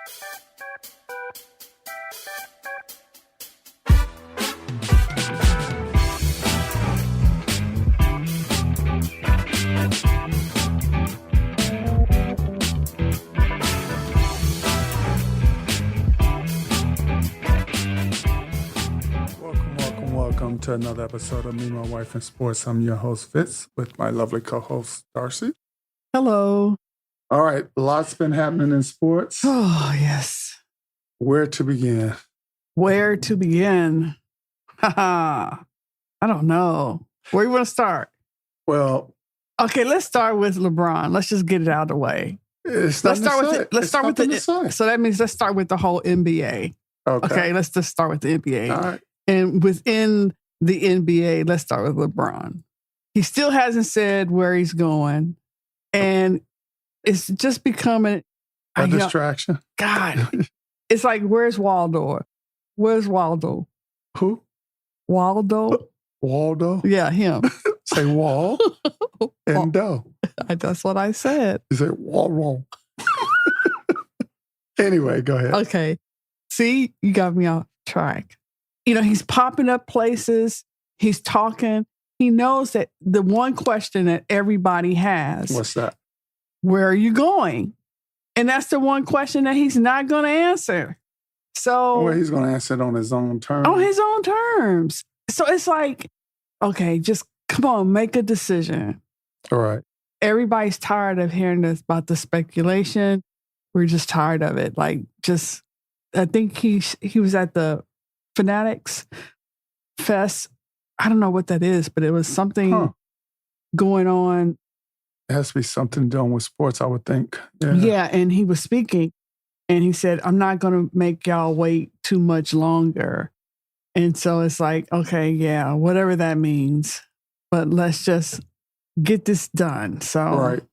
Welcome to another episode of Me, My Wife, and Sports. I'm your host, Fitz, with my lovely co-host, Darci. Hello. All right, a lot's been happening in sports. Oh, yes. Where to begin? Where to begin? I don't know. Where you want to start? Well, okay, let's start with LeBron. Let's just get it out of the way. Let's start with so that means let's start with the whole NBA. Okay, let's just start with the NBA. All right. And within the NBA, let's start with LeBron. He still hasn't said where he's going. And it's just becoming a distraction. God, it's like, where's Waldo? Where's Waldo? Who? Waldo? Waldo? Yeah, him. Say Wall and Do. That's what I said. You say Wall. Anyway, go ahead. Okay. See, you got me off track. You know, he's popping up places. He's talking. He knows that the one question that everybody has. What's that? Where are you going? And that's the one question that he's not going to answer. So, well, he's going to answer it on his own terms. On his own terms. So it's like, okay, just come on, make a decision. All right. Everybody's tired of hearing this about the speculation. We're just tired of it. Like, just, I think he was at the Fanatics Fest. I don't know what that is, but it was something going on. It has to be something done with sports, I would think. Yeah, and he was speaking, and he said, I'm not going to make y'all wait too much longer. And so it's like, okay, yeah, whatever that means, but let's just get this done. So, right.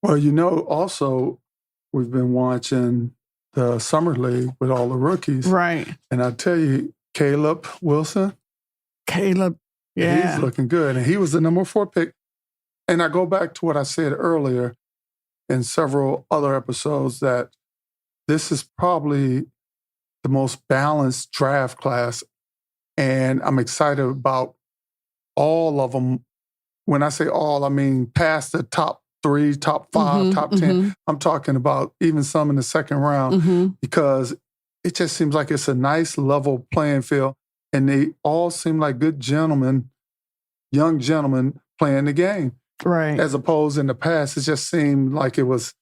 Well, you know, also, we've been watching the Summer League with all the rookies. Right. And I tell you, Caleb Wilson. Yeah. He's looking good. And he was the number 4 pick. And I go back to what I said earlier in several other episodes that this is probably the most balanced draft class. And I'm excited about all of them. When I say all, I mean past the top 3, top 5, top 10. I'm talking about even some in the second round because it just seems like it's a nice level playing field. And they all seem like good gentlemen, young gentlemen playing the game. Right. As opposed in the past, it just seemed like it was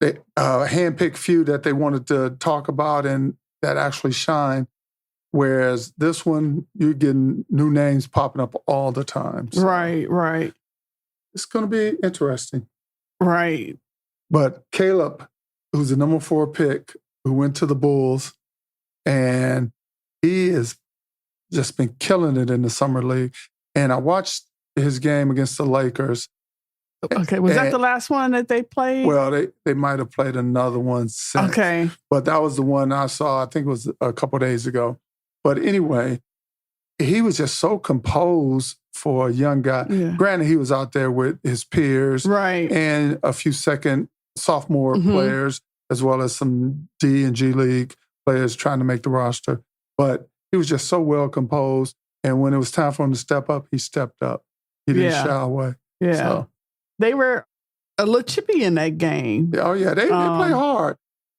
a handpicked few that they wanted to talk about and that actually shine. Whereas this one, you're getting new names popping up all the time. So right. it's going to be interesting. Right. But Caleb, who's the number 4 pick, who went to the Bulls, and he has just been killing it in the Summer League. And I watched his game against the Lakers. Okay, was that the last one that they played? Well, they might have played another one since. Okay. But that was the one I saw, I think it was a couple of days ago. But anyway, he was just so composed for a young guy. Yeah. Granted, he was out there with his peers. Right. And a few second sophomore players, as well as some D and G League players trying to make the roster. But he was just so well composed. And when it was time for him to step up, he stepped up. He didn't shy away. Yeah. So. They were a little chippy in that game. Oh, yeah. They play hard.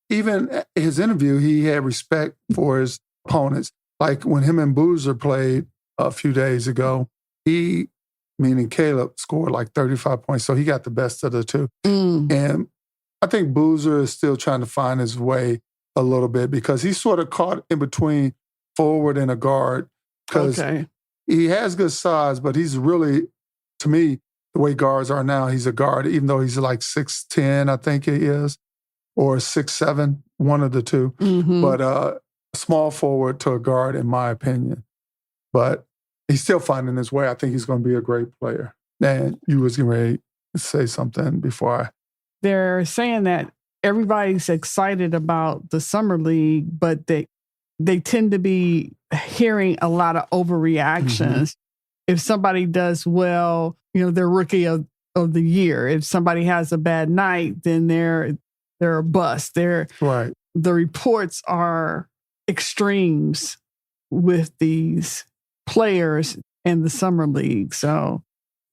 Even his interview, he had respect for his opponents. Like when him and Boozer played a few days ago, he, meaning Caleb, scored like 35 points. So he got the best of the two. And I think Boozer is still trying to find his way a little bit because he's sort of caught in between forward and a guard. Because he has good size, but he's really, to me, the way guards are now, he's a guard, even though he's like 6'10", I think he is, or 6'7", one of the two. But small forward to a guard, in my opinion. But he's still finding his way. I think he's going to be a great player. And you was getting ready to say something before I... They're saying that everybody's excited about the Summer League, but they tend to be hearing a lot of overreactions. If somebody does well, you know, they're rookie of the year. If somebody has a bad night, then they're they're a bust. Right. The reports are extremes with these players in the summer league. So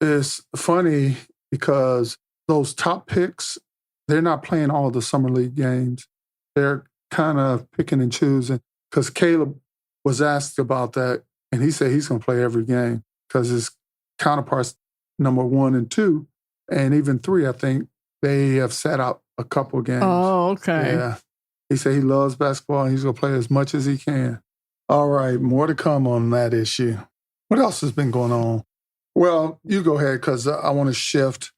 it's funny because those top picks, they're not playing all the summer league games. They're kind of picking and choosing, because Caleb was asked about that, and he said he's going to play every game because his counterparts, number 1 and 2, and even 3, I think, they have sat out a couple games. Oh, okay. Yeah. He said he loves basketball and he's going to play as much as he can. All right, more to come on that issue. What else has been going on? Well, you go ahead, because I want to shift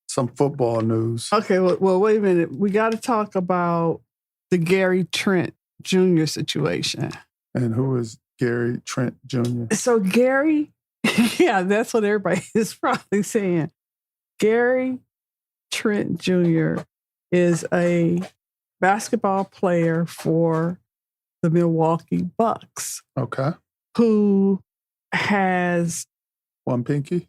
some football news. Okay, well, wait a minute. We got to talk about the Gary Trent Jr. situation. And who is Gary Trent Jr.? So Gary, yeah, that's what everybody is probably saying. Gary Trent Jr. is a basketball player for the Milwaukee Bucks. Okay. Who has one pinky?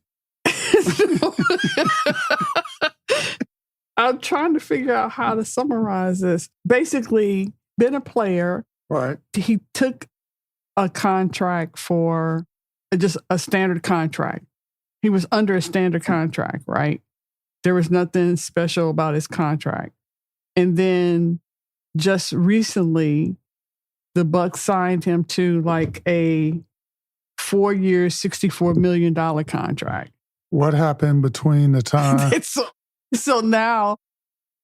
I'm trying to figure out how to summarize this. Basically, been a player. Right. He took a contract for just a standard contract. He was under a standard contract, right? There was nothing special about his contract. And then just recently, the Bucks signed him to like a 4-year, $64 million contract. What happened between the time? So now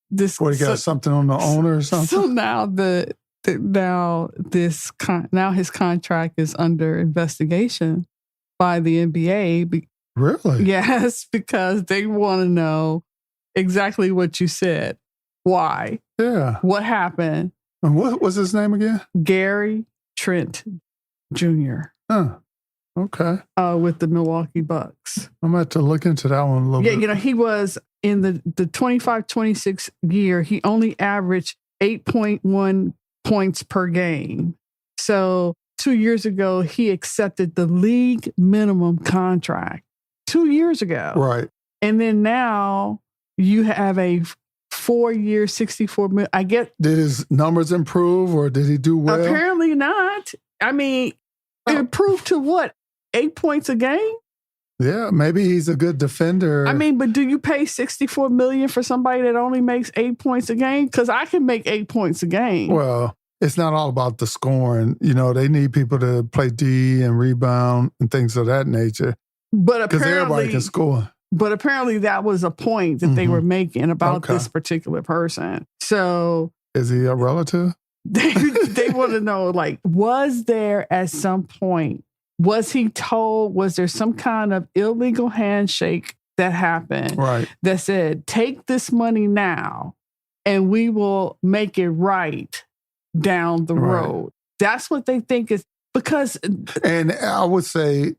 this. What, he got something on the owner or something? So now now his contract is under investigation by the NBA. Really? Yes, because they want to know exactly what you said. Why? Yeah. What happened? And what was his name again? Gary Trent Jr. Huh. Okay. With the Milwaukee Bucks. I'm going to have to look into that one a little bit. Yeah, he was in the 25-26 year, he only averaged 8.1 points per game. So 2 years ago, he accepted the league minimum contract. 2 years ago. Right. And then now you have a 4-year, $64 million. I get. Did his numbers improve, or did he do well? Apparently not. I mean, improved to what? 8 points a game? Yeah, maybe he's a good defender. I mean, but do you pay $64 million for somebody that only makes 8 points a game? Because I can make 8 points a game. Well, it's not all about the scoring. You know, they need people to play D and rebound and things of that nature. But because everybody can score. But apparently that was a point that they were making about this particular person. So is he a relative? They want to know, like, was there at some point, was he told, was there some kind of illegal handshake that happened that said, take this money now and we will make it right down the road? That's what they think is because. And I would say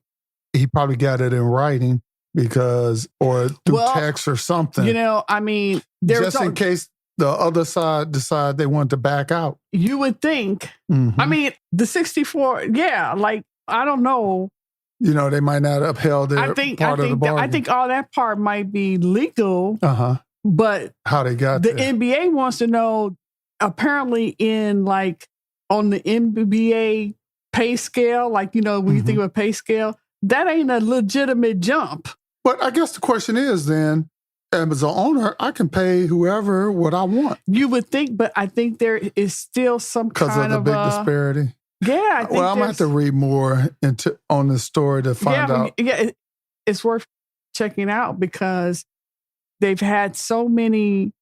he probably got it in writing because, or through text or something. You know, I mean, just in case the other side decide they want to back out. You would think. I mean, the 64, like, I don't know. You know, they might not upheld their part of the bargain. I think all that part might be legal. But how they got the there. NBA wants to know, apparently in like on the NBA pay scale, like, you know, when you think of a pay scale, that ain't a legitimate jump. But I guess the question is then, as an owner, I can pay whoever what I want. You would think, but I think there is still some kind of because of the big disparity. Yeah, I think well, I'm going to have to read more on the story to find out. Yeah, it's worth checking out because they've had so many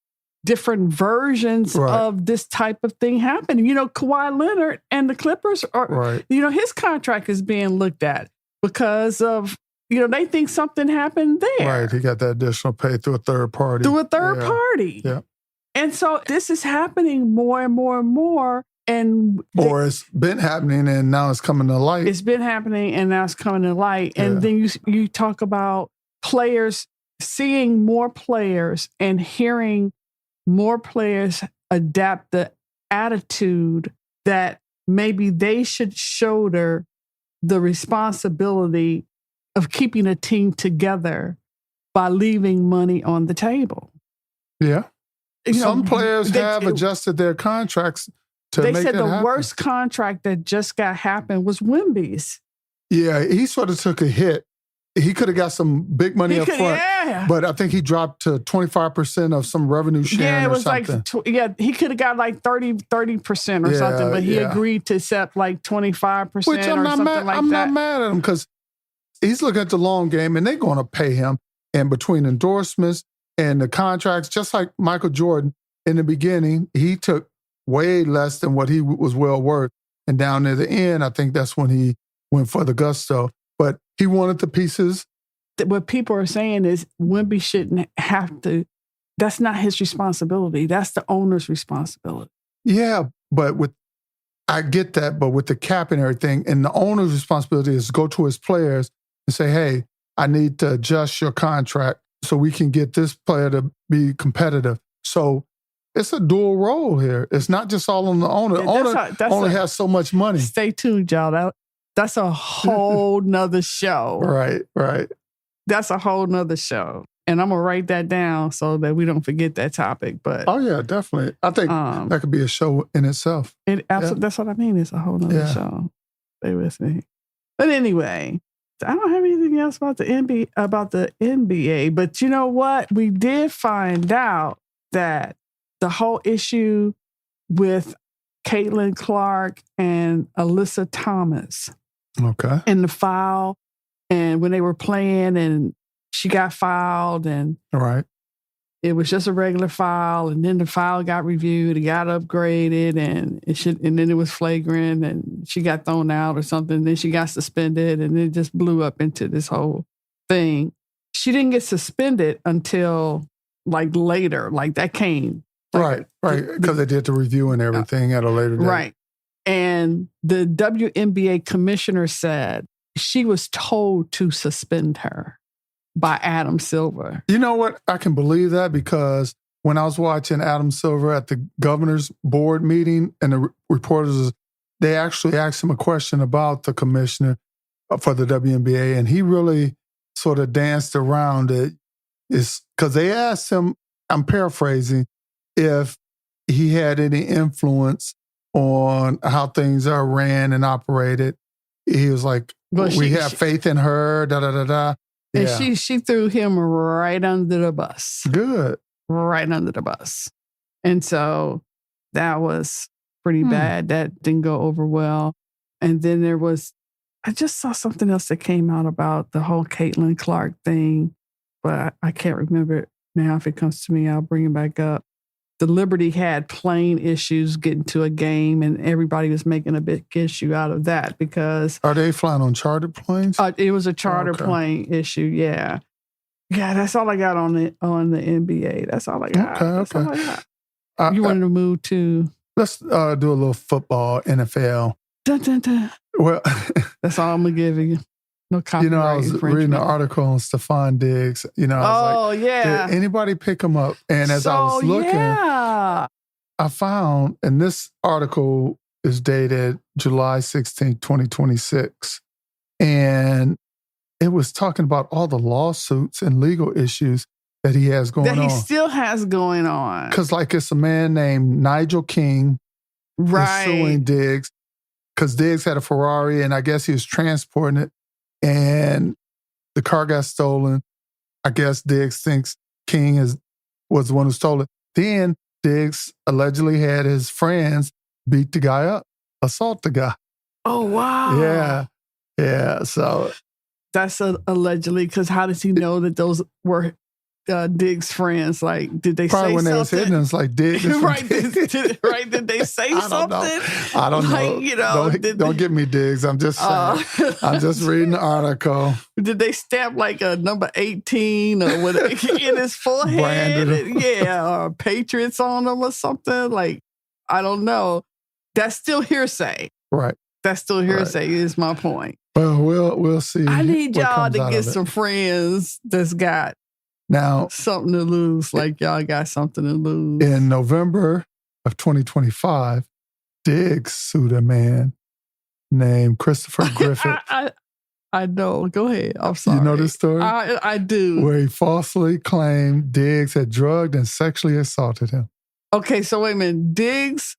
different versions of this type of thing happening. You know, Kawhi Leonard and the Clippers are, you know, his contract is being looked at because of, you know, they think something happened there. Right, he got that additional pay through a third party. Party. Yeah. And so this is happening more and more and more. Or it's been happening and now it's coming to light. It's been happening and now it's coming to light. And then you talk about players, seeing more players and hearing more players adapt the attitude that maybe they should shoulder the responsibility of keeping a team together by leaving money on the table. Yeah. some players have adjusted their contracts to make that happen. They said the worst contract that just got happened was Wemby's. Yeah, he sort of took a hit. He could have got some big money up front, but I think he dropped to 25% of some revenue share or something. He could have got like 30% or something, but he agreed to accept like 25% or something like that. I'm not mad at him because he's looking at the long game and they're going to pay him. And between endorsements and the contracts, just like Michael Jordan in the beginning, he took way less than what he was well worth. And down near the end, I think that's when he went for the gusto. But he wanted the pieces. What people are saying is Wemby shouldn't have to. That's not his responsibility. That's the owner's responsibility. Yeah, but I get that, but with the cap and everything, and the owner's responsibility is to go to his players and say, hey, I need to adjust your contract so we can get this player to be competitive. So it's a dual role here. It's not just all on the owner. The owner has so much money. Stay tuned, y'all. That's a whole nother show. Right. That's a whole nother show. And I'm going to write that down so that we don't forget that topic. But oh, yeah, definitely. I think that could be a show in itself. That's what I mean. It's a whole nother show. Stay with me. But anyway, I don't have anything else about the NBA. But you know what? We did find out that the whole issue with Caitlin Clark and Alyssa Thomas. Okay. In the foul, and when they were playing, and she got fouled, and it was just a regular foul, and then the foul got reviewed, it got upgraded, and then it was flagrant, and she got thrown out or something. Then she got suspended, and it just blew up into this whole thing. She didn't get suspended until like later, like that came. Right, because they did the review and everything at a later date. Right. And the WNBA commissioner said she was told to suspend her by Adam Silver. You know what? I can believe that because when I was watching Adam Silver at the governor's board meeting and the reporters, they actually asked him a question about the commissioner for the WNBA, and he really sort of danced around it. It's because they asked him, I'm paraphrasing, if he had any influence on how things are ran and operated. He was like, we have faith in her, da-da-da-da. Yeah. And she threw him right under the bus. Good. Right under the bus. And so that was pretty bad. That didn't go over well. And then I just saw something else that came out about the whole Caitlin Clark thing, but I can't remember it now. If it comes to me, I'll bring it back up. The Liberty had plane issues getting to a game, and everybody was making a big issue out of that because... Are they flying on chartered planes? It was a charter plane issue, yeah. Yeah, that's all I got on the NBA. That's all I got. Okay. All I got. You wanted to move to... Let's do a little football, NFL. Dun, dun, dun. Well... That's all I'm going to give you. No copyright I was reading an article on Stephon Diggs. I was like, did anybody pick him up? And as I was looking, I found, and this article is dated July 16, 2026. And it was talking about all the lawsuits and legal issues that he has going on. That he still has going on. Because it's a man named Nigel King is suing Diggs. Because Diggs had a Ferrari, and I guess he was transporting it. And the car got stolen. I guess Diggs thinks King was the one who stole it. Then Diggs allegedly had his friends beat the guy up, assault the guy. Oh, wow. Yeah. So that's allegedly, because how does he know that those were Diggs' friends? Like, did they probably say when something? They was hitting us like Diggs. Right. Did they say something? I don't know. Don't get me Diggs. I'm just saying. I'm just reading the article. Did they stamp like a number 18 or what in his forehead? Or Patriots on him or something? Like, I don't know. That's still hearsay. Right. That's still hearsay is my point. Well, we'll see. I need y'all to get some friends that's got now something to lose, like y'all got something to lose. In November of 2025, Diggs sued a man named Christopher Griffith. I know. Go ahead. I'm sorry. You know this story? I do. Where he falsely claimed Diggs had drugged and sexually assaulted him. Okay, so wait a minute. Diggs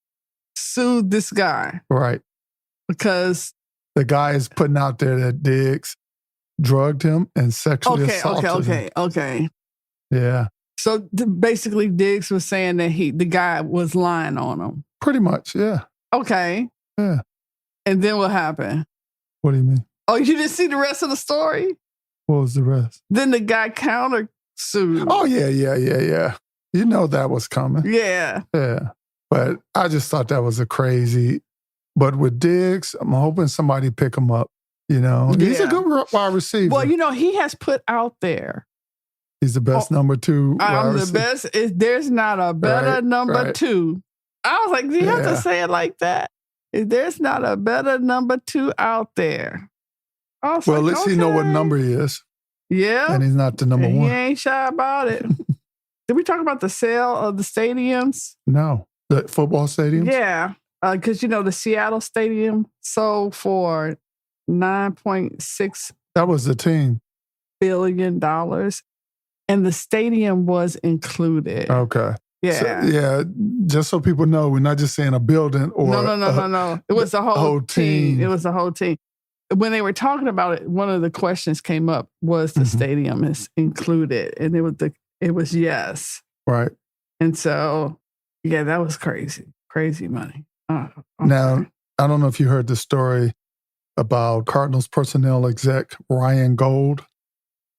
sued this guy. Right. Because the guy is putting out there that Diggs drugged him and sexually assaulted him. Okay. Yeah. So basically Diggs was saying that the guy was lying on him. Pretty much, yeah. Okay. Yeah. And then what happened? What do you mean? Oh, you didn't see the rest of the story? What was the rest? Then the guy counter-sued. Oh, yeah. You know that was coming. Yeah. Yeah. But I just thought that was a crazy. But with Diggs, I'm hoping somebody pick him up. You know, he's a good wide receiver. Well, you know, he has put out there. He's the best number 2 wide I'm receiver. the best. There's not a better number 2. I was like, do you have to say it like that? There's not a better number 2 out there. Well, at least he know what number he is. Yeah. And he's not the number 1. He ain't shy about it. Did we talk about the sale of the stadiums? No. The football stadiums? Yeah. Because, you know, the Seattle stadium sold for $9.6 That was the team. billion. And the stadium was included. Okay. Yeah. So, just so people know, we're not just saying a building or... No. It was the whole team. It was the whole team. When they were talking about it, one of the questions came up was the stadium is included. And it was yes. Right. And so, yeah, that was crazy. Crazy money. Now, I don't know if you heard the story about Cardinals personnel exec Ryan Gold.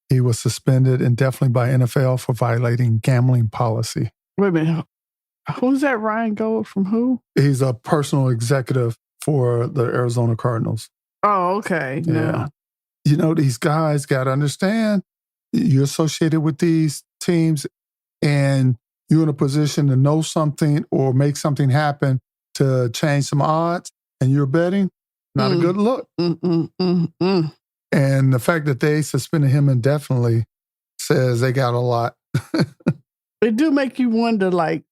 He was suspended indefinitely by NFL for violating gambling policy. Wait a minute. Who's that Ryan Gold from who? He's a personal executive for the Arizona Cardinals. Oh, okay. Yeah. You know, these guys got to understand you're associated with these teams and you're in a position to know something or make something happen to change some odds and you're betting, not a good look. And the fact that they suspended him indefinitely says they got a lot. It do make you wonder, like,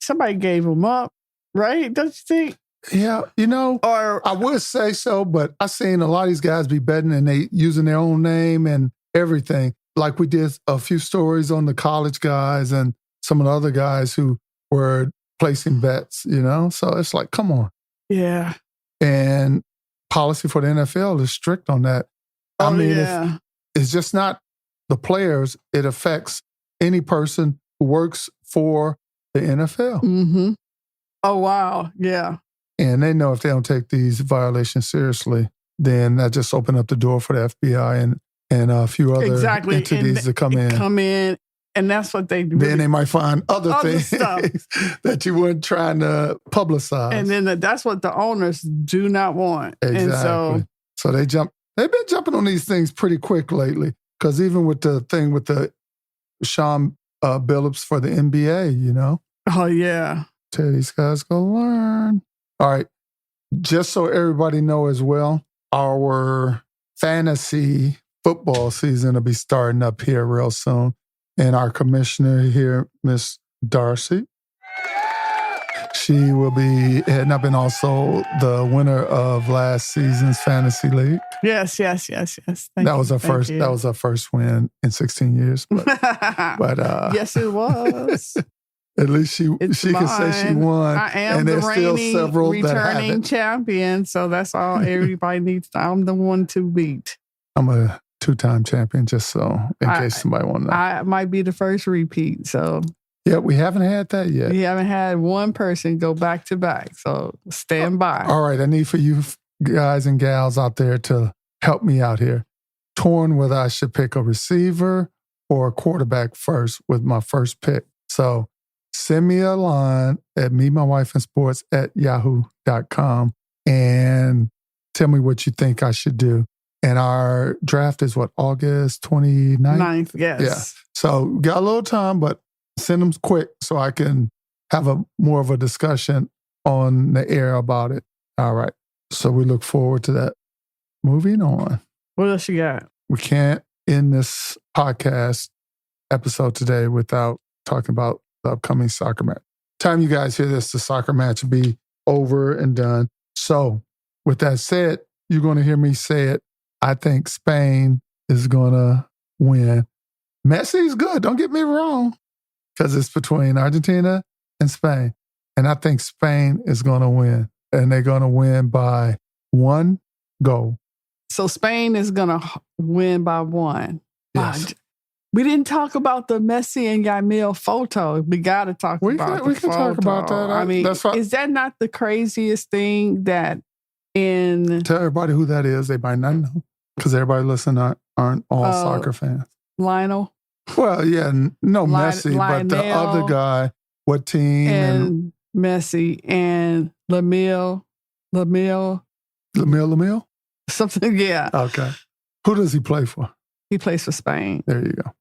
somebody gave him up, right? Don't you think? Yeah, you know, or I would say so, but I've seen a lot of these guys be betting and they using their own name and everything. Like we did a few stories on the college guys and some of the other guys who were placing bets, you know? So it's like, come on. Yeah. And policy for the NFL is strict on that. I mean, it's just not the players. It affects any person who works for the NFL. Mm-hmm. Oh, wow. Yeah. And they know if they don't take these violations seriously, then that just opened up the door for the FBI and a few other entities to come in. And that's what they do. Then they might find other things stuff that you weren't trying to publicize. And then that's what the owners do not want. Exactly. And so they've been jumping on these things pretty quick lately. Because even with the thing with the Sean Billups for the NBA, you know? Oh, yeah. Tell these guys go learn. All right. Just so everybody know as well, our fantasy football season will be starting up here real soon. And our commissioner here, Miss Darci, she will be heading up and also the winner of last season's fantasy league. Yes. That was our first win in 16 years. But yes, it was. At least she can say she won. I am and the there's still several returning champion, so that's all everybody needs. I'm the one to beat. I'm a 2-time champion, just so in case somebody want to know. I might be the first repeat, so. Yeah, we haven't had that yet. We haven't had one person go back to back, so stand by. All right, I need for you guys and gals out there to help me out here. Torn whether I should pick a receiver or a quarterback first with my first pick. So send me a line at memywifeandsports@yahoo.com and tell me what you think I should do. And our draft is August 29th? 9th, yes. Yeah. So we got a little time, but send them quick so I can have more of a discussion on the air about it. All right. So we look forward to that. Moving on. What else you got? We can't end this podcast episode today without talking about the upcoming soccer match. Time you guys hear this, the soccer match will be over and done. So with that said, you're going to hear me say it. I think Spain is going to win. Messi's good. Don't get me wrong. Because it's between Argentina and Spain. And I think Spain is going to win. And they're going to win by 1 goal. So Spain is going to win by 1. Yes. We didn't talk about the Messi and Yamal photo. We got to talk about the photo. We can talk about that. I mean, is that not the craziest thing that in... Tell everybody who that is. They might not know. Because everybody listening aren't all soccer fans. Lionel? Well, yeah, no Messi, but the other guy, what team? And Messi and Lamille? Something, yeah. Okay. Who does he play for? He plays for Spain. There you go.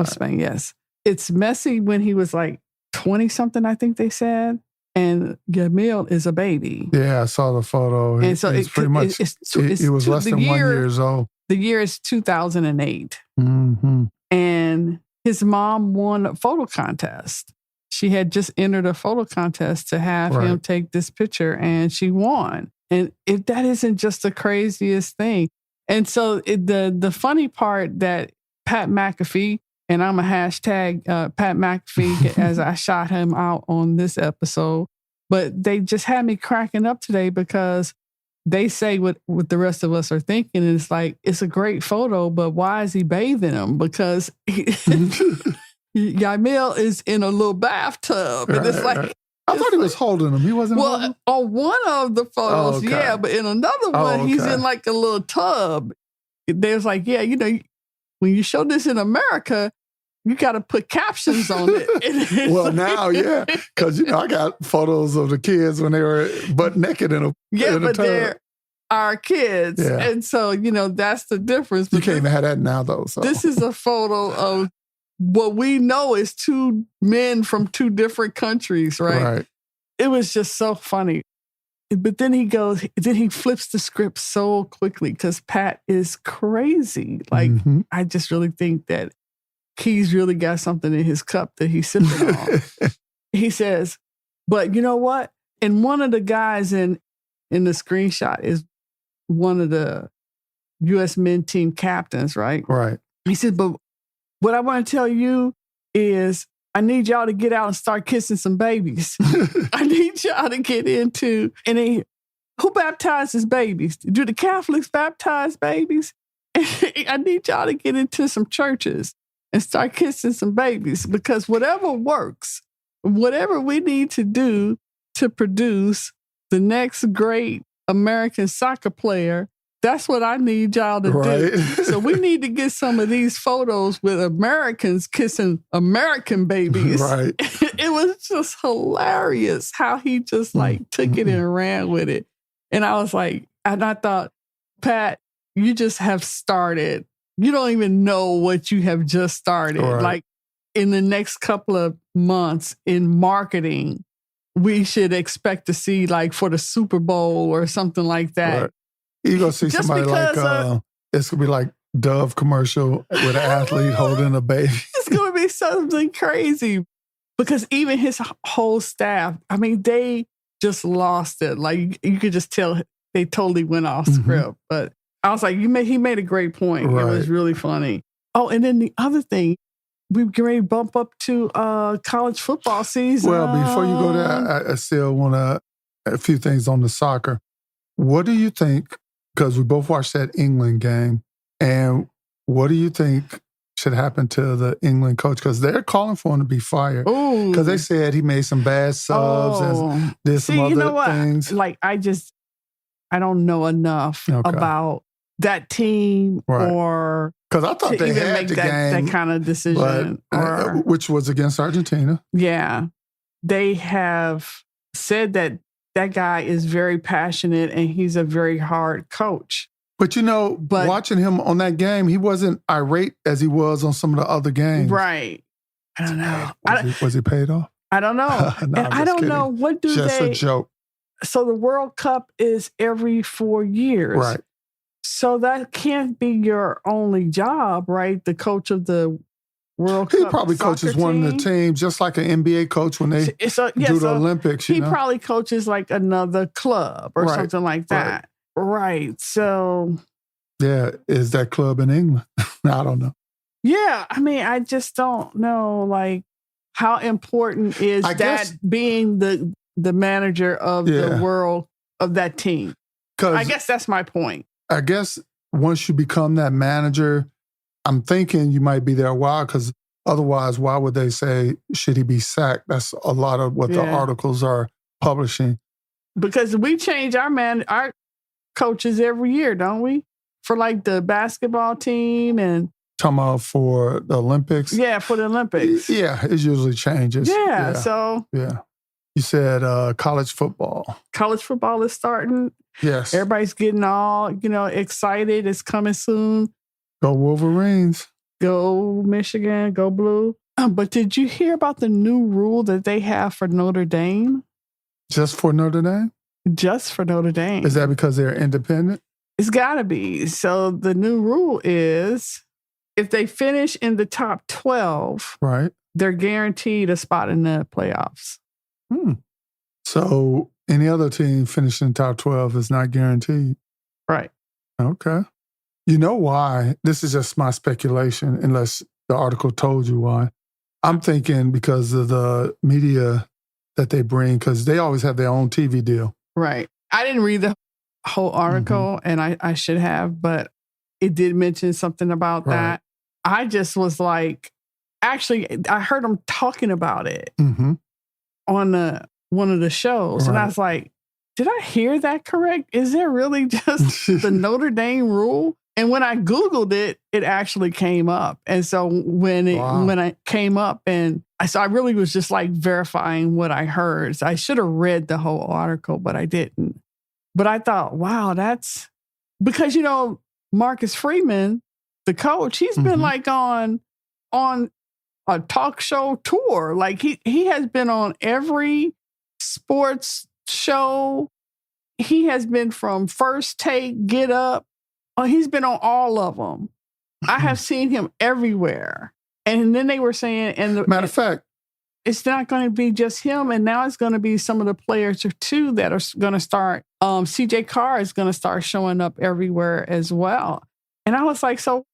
Spain, yes. It's Messi when he was like 20-something, I think they said. And Yamal is a baby. Yeah, I saw the photo. And so it's pretty much, he was less than 1 year old. The year is 2008. Mm-hmm. And his mom won a photo contest. She had just entered a photo contest to have him take this picture, and she won. And if that isn't just the craziest thing. And so the funny part that Pat McAfee, and I'm a hashtag Pat McAfee as I shot him out on this episode, but they just had me cracking up today because they say what the rest of us are thinking. And it's like, it's a great photo, but why is he bathing him? Because Yamal is in a little bathtub. And it's like... I thought he was holding him. He wasn't holding him? On one of the photos, yeah, but in another one, he's in like a little tub. There's like, yeah, when you show this in America, you got to put captions on it. Well, now, yeah, because I got photos of the kids when they were butt naked in a tub. They're our kids, and so that's the difference. You can't even have that now, though. So. This is a photo of what we know is 2 men from 2 different countries, right? It was just so funny. But then he flips the script so quickly because Pat is crazy. Like, I just really think that he's really got something in his cup that he's sipping on. He says, but you know what? And one of the guys in the screenshot is one of the U.S. men team captains, right? Right. He said, but what I want to tell you is I need y'all to get out and start kissing some babies. I need y'all to get into, who baptizes babies? Do the Catholics baptize babies? I need y'all to get into some churches and start kissing some babies because whatever works, whatever we need to do to produce the next great American soccer player, that's what I need y'all to do. So we need to get some of these photos with Americans kissing American babies. Right. It was just hilarious how he just took it and ran with it. And I was like, and I thought, Pat, you just have started. You don't even know what you have just started. Right. Like in the next couple of months in marketing, we should expect to see like for the Super Bowl or something like that. Right. You're going to see Just somebody like, it's going to be like Dove commercial with an athlete holding a baby. It's going to be something crazy because even his whole staff, I mean, they just lost it. Like you could just tell they totally went off script. But I was like, he made a great point. Right. It was really funny. Oh, and then the other thing, we get ready to bump up to college football season. Well, before you go there, I still want a few things on the soccer. What do you think? Because we both watched that England game. And what do you think should happen to the England coach? Because they're calling for him to be fired. Because they said he made some bad subs and did some other things. Like, I don't know enough about that team or... Because I thought they had the game. That kind of decision. Which was against Argentina. Yeah. They have said that guy is very passionate and he's a very hard coach. But watching him on that game, he wasn't irate as he was on some of the other games. Right. I don't know. Was he paid off? I don't know. No, and I don't know. What do Just a joke. So the World Cup is every 4 years. Right. So that can't be your only job, right? The coach of the World Cup. He probably coaches one of the teams, just like an NBA coach when they do the Olympics. He probably coaches like another club or something like that. Right. So. Yeah. Is that club in England? I don't know. Yeah. I mean, I just don't know. Like, how important is being the manager of the world of that team? I guess that's my point. I guess once you become that manager, I'm thinking you might be there a while, because otherwise, why would they say, should he be sacked? That's a lot of what the articles are publishing. Because we change our coaches every year, don't we? For like the basketball team and... Talking about for the Olympics? Yeah, for the Olympics. Yeah, it usually changes. Yeah, so... Yeah. You said college football. College football is starting. Yes. Everybody's getting all, excited. It's coming soon. Go Wolverines. Go Michigan. Go Blue. But did you hear about the new rule that they have for Notre Dame? Just for Notre Dame? Just for Notre Dame. Is that because they're independent? It's got to be. So the new rule is if they finish in the top 12, right, they're guaranteed a spot in the playoffs. So any other team finishing top 12 is not guaranteed. Right. Okay. You know why? This is just my speculation, unless the article told you why. I'm thinking because of the media that they bring, because they always have their own TV deal. Right. I didn't read the whole article, and I should have, but it did mention something about that. I just was like, actually, I heard them talking about it on one of the shows. And I was like, did I hear that correct? Is there really just the Notre Dame rule? And when I Googled it, it actually came up. And so when it came up, and I really was just like verifying what I heard. So I should have read the whole article, but I didn't. But I thought, wow, that's because, Marcus Freeman, the coach, he's been like on a talk show tour. Like he has been on every sports show. He has been from First Take, Get Up. He's been on all of them. I have seen him everywhere. And then they were saying, matter of fact, it's not going to be just him. And now it's going to be some of the players too that are going to start. CJ Carr is going to start showing up everywhere as well. And I was like, so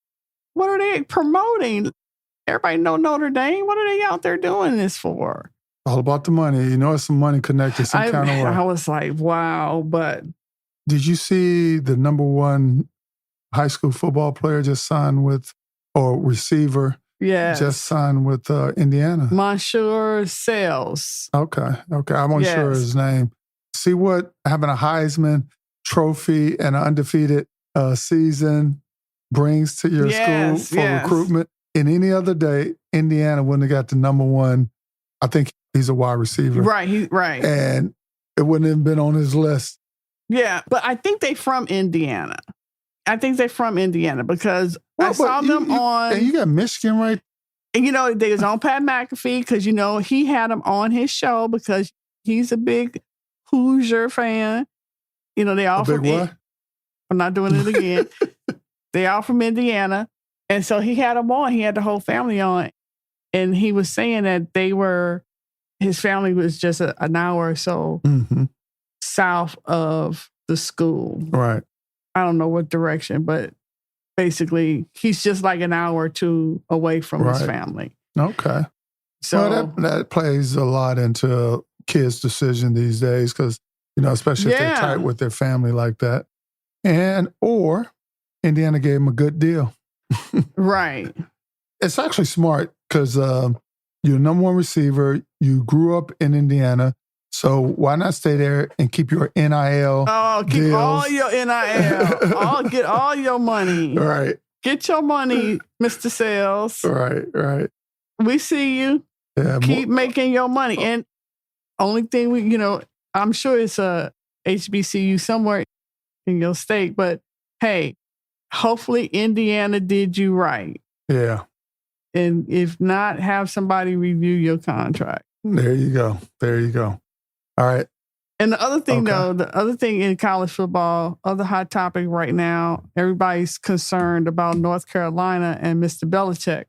what are they promoting? Everybody know Notre Dame. What are they out there doing this for? All about the money. It's some money connected some kind of way. I was like, wow. But did you see the number one high school football player just signed with, or receiver just signed with Indiana? Monsieur Sales. Okay. I wasn't sure his name. See what having a Heisman trophy and an undefeated season brings to your school for recruitment. In any other day, Indiana wouldn't have got the number one. I think he's a wide receiver. Right, right. And it wouldn't have been on his list. Yeah, but I think they're from Indiana. Because I saw them on... And you got Michigan, right? And, they was on Pat McAfee because, he had them on his show because he's a big Hoosier fan. They all from... what? I'm not doing it again. They all from Indiana. And so he had them on. He had the whole family on. And he was saying that his family was just an hour or so south of the school. Right. I don't know what direction, but basically he's just like an hour or two away from his family. Okay. So that plays a lot into kids' decision these days because, especially if they're tight with their family like that. Or Indiana gave him a good deal. Right. It's actually smart because you're number one receiver. You grew up in Indiana. So why not stay there and keep your NIL keep deals? All your NIL. Get all your money. Right. Get your money, Mr. Sales. Right. We see you. Yeah, keep making your money. And only thing I'm sure it's a HBCU somewhere in your state, but hey, hopefully Indiana did you right. Yeah. And if not, have somebody review your contract. There you go. All right. And the other thing, the other thing in college football, other hot topic right now, everybody's concerned about North Carolina and Mr. Belichick.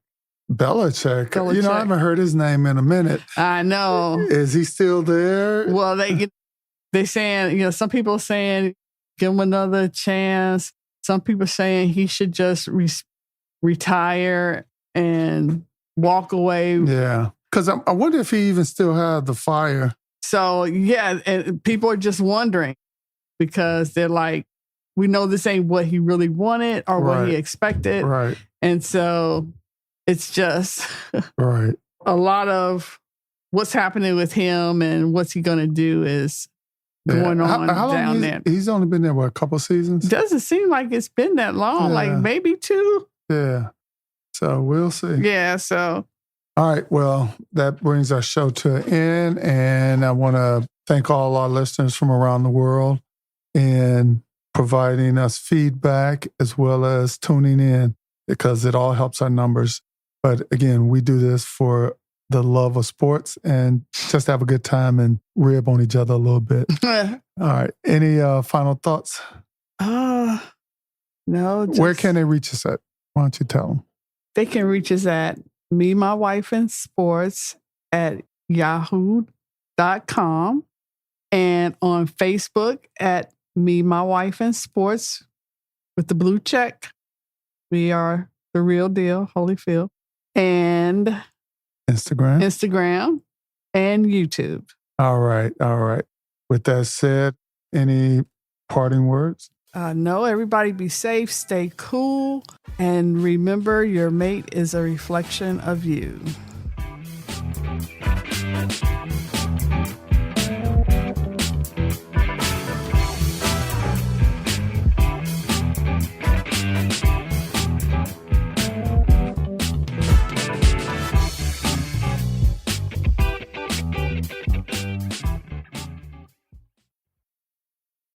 Belichick. I haven't heard his name in a minute. I know. Is he still there? Well, they saying, some people saying give him another chance. Some people saying he should just retire and walk away. Yeah. Because I wonder if he even still had the fire. So, yeah, and people are just wondering because they're like, we know this ain't what he really wanted or what he expected. Right. And so it's just right. a lot of what's happening with him and what's he going to do is going on how long down there. He's only been there, what, a couple seasons? Doesn't seem like it's been that long, like maybe 2. Yeah. So we'll see. Yeah, so. All right. Well, that brings our show to an end. And I want to thank all our listeners from around the world and providing us feedback as well as tuning in because it all helps our numbers. But again, we do this for the love of sports and just have a good time and rib on each other a little bit. All right. Any final thoughts? No. Where can they reach us at? Why don't you tell them? They can reach us at Me, My Wife, and Sports at yahoo.com and on Facebook at Me, My Wife, and Sports with the blue check. We are the real deal, Holyfield. And Instagram and YouTube. All right. With that said, any parting words? No, everybody be safe, stay cool, and remember your mate is a reflection of you.